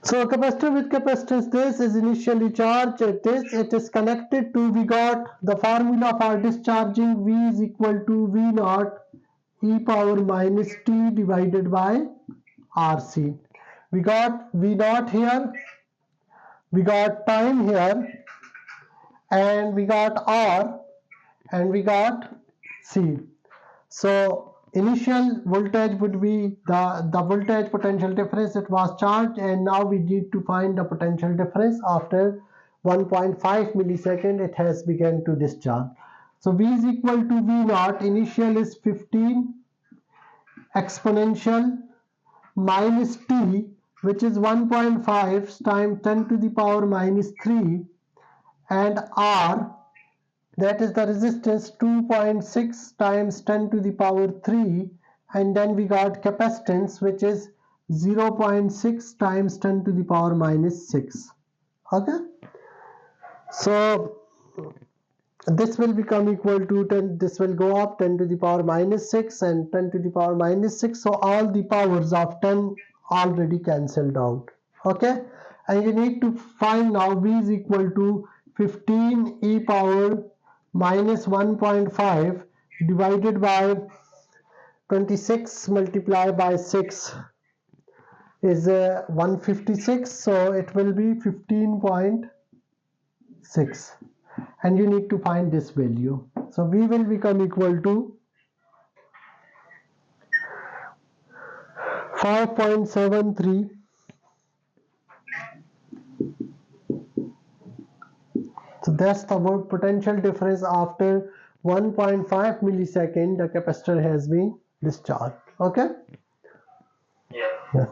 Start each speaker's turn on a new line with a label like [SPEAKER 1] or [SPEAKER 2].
[SPEAKER 1] So capacitor with capacitance, this is initially charged at this, it is connected to, we got the formula for discharging, V is equal to V naught e power minus t divided by RC. We got V naught here, we got time here, and we got R, and we got C. So initial voltage would be the voltage potential difference that was charged, and now we need to find the potential difference after 1.5 millisecond it has begun to discharge. So V is equal to V naught, initial is 15 exponential minus t, which is 1.5 times 10 to the power minus 3, and R, that is the resistance, 2.6 times 10 to the power 3, and then we got capacitance, which is 0.6 times 10 to the power minus 6. Okay, so this will become equal to 10, this will go up 10 to the power minus 6 and 10 to the power minus 6, so all the powers of 10 already cancelled out. Okay, and you need to find now V is equal to 15 e power minus 1.5 divided by 26 multiplied by 6 is 156, so it will be 15.6, and you need to find this value. So V will become equal to 5.73. So that's the work potential difference after 1.5 millisecond the capacitor has been discharged. Okay.